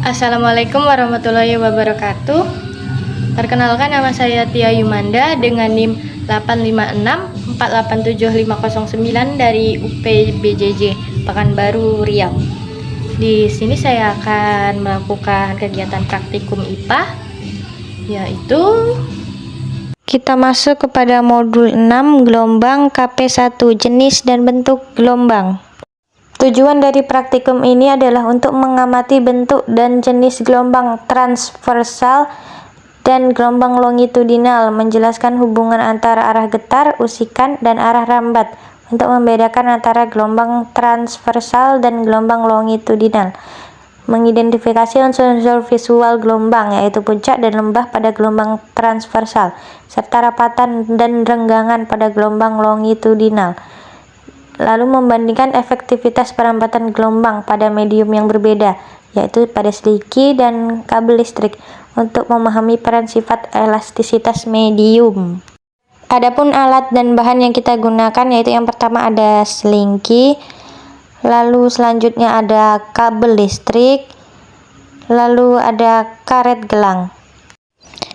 Assalamualaikum warahmatullahi wabarakatuh. Perkenalkan, nama saya Tia Yumanda dengan NIM 856487509 dari UPBJJ Pekanbaru Riau. Di sini saya akan melakukan kegiatan praktikum IPA, yaitu kita masuk kepada modul 6 gelombang KP1, jenis dan bentuk gelombang. Tujuan dari praktikum ini adalah untuk mengamati bentuk dan jenis gelombang transversal dan gelombang longitudinal, menjelaskan hubungan antara arah getar, usikan, dan arah rambat, untuk membedakan antara gelombang transversal dan gelombang longitudinal, mengidentifikasi unsur-unsur visual gelombang, yaitu puncak dan lembah pada gelombang transversal, serta rapatan dan renggangan pada gelombang longitudinal. Lalu membandingkan efektivitas perambatan gelombang pada medium yang berbeda, yaitu pada seliki dan kabel listrik, untuk memahami peran sifat elastisitas medium. Adapun alat dan bahan yang kita gunakan, yaitu yang pertama ada selingki, lalu selanjutnya ada kabel listrik, lalu ada karet gelang.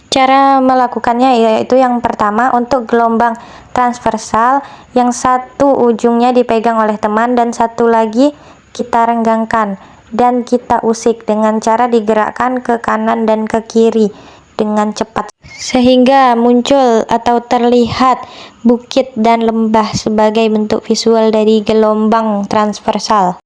Cara melakukannya yaitu yang pertama, untuk gelombang transversal, yang satu ujungnya dipegang oleh teman dan satu lagi kita renggangkan dan kita usik dengan cara digerakkan ke kanan dan ke kiri dengan cepat, sehingga muncul atau terlihat bukit dan lembah sebagai bentuk visual dari gelombang transversal.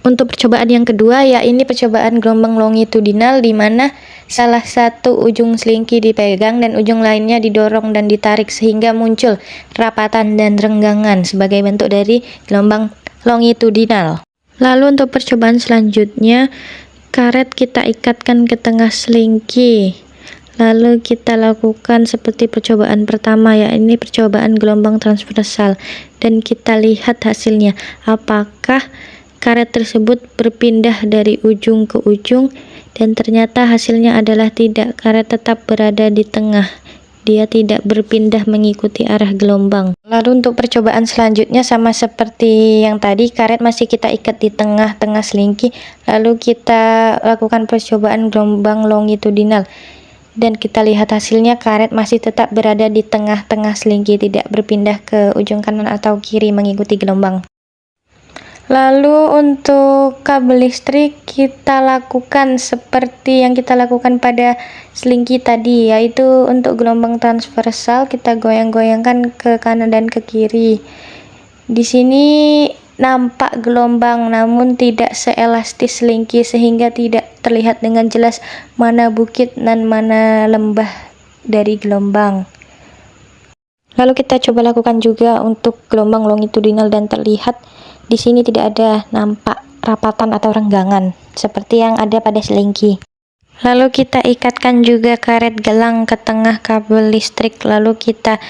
Untuk percobaan yang kedua, ini percobaan gelombang longitudinal, di mana salah satu ujung selingki dipegang dan ujung lainnya didorong dan ditarik sehingga muncul rapatan dan renggangan sebagai bentuk dari gelombang longitudinal. Lalu untuk percobaan selanjutnya, karet kita ikatkan ke tengah selingki. Lalu kita lakukan seperti percobaan pertama, ini percobaan gelombang transversal, dan kita lihat hasilnya, apakah karet tersebut berpindah dari ujung ke ujung, dan ternyata hasilnya adalah tidak. Karet tetap berada di tengah, dia tidak berpindah mengikuti arah gelombang. Lalu untuk percobaan selanjutnya sama seperti yang tadi, karet masih kita ikat di tengah-tengah selingki, lalu kita lakukan percobaan gelombang longitudinal, dan kita lihat hasilnya, karet masih tetap berada di tengah-tengah selingki, tidak berpindah ke ujung kanan atau kiri mengikuti gelombang. Lalu untuk kabel listrik, kita lakukan seperti yang kita lakukan pada selingki tadi, yaitu untuk gelombang transversal kita goyang-goyangkan ke kanan dan ke kiri. Di sini nampak gelombang, namun tidak seelastis selingki, sehingga tidak terlihat dengan jelas mana bukit dan mana lembah dari gelombang. Lalu kita coba lakukan juga untuk gelombang longitudinal, dan terlihat di sini tidak ada nampak rapatan atau renggangan seperti yang ada pada selingki. Lalu kita ikatkan juga karet gelang ke tengah kabel listrik, lalu kita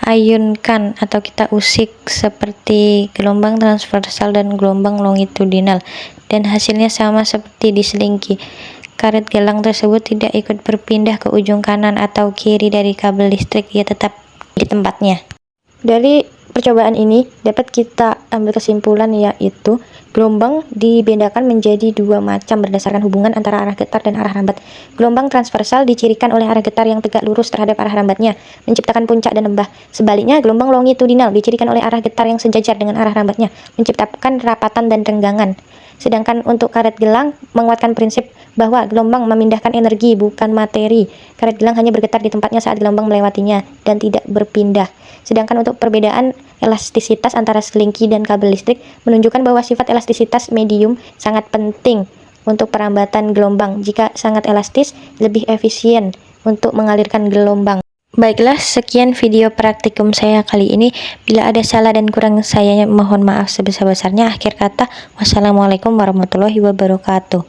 ayunkan atau kita usik seperti gelombang transversal dan gelombang longitudinal, dan hasilnya sama seperti di selingki. Karet gelang tersebut tidak ikut berpindah ke ujung kanan atau kiri dari kabel listrik, ia tetap di tempatnya. Dari percobaan ini dapat kita ambil kesimpulan, yaitu gelombang dibedakan menjadi dua macam berdasarkan hubungan antara arah getar dan arah rambat. Gelombang transversal dicirikan oleh arah getar yang tegak lurus terhadap arah rambatnya, menciptakan puncak dan lembah. Sebaliknya, gelombang longitudinal dicirikan oleh arah getar yang sejajar dengan arah rambatnya, menciptakan rapatan dan renggangan. Sedangkan untuk karet gelang menguatkan prinsip bahwa gelombang memindahkan energi, bukan materi. Karet gelang hanya bergetar di tempatnya saat gelombang melewatinya dan tidak berpindah. Sedangkan untuk perbedaan elastisitas antara selingki dan kabel listrik menunjukkan bahwa sifat elastisitas medium sangat penting untuk perambatan gelombang. Jika sangat elastis, lebih efisien untuk mengalirkan gelombang. Baiklah, sekian video praktikum saya kali ini. Bila ada salah dan kurang saya mohon maaf sebesar-besarnya. Akhir kata, wassalamualaikum warahmatullahi wabarakatuh.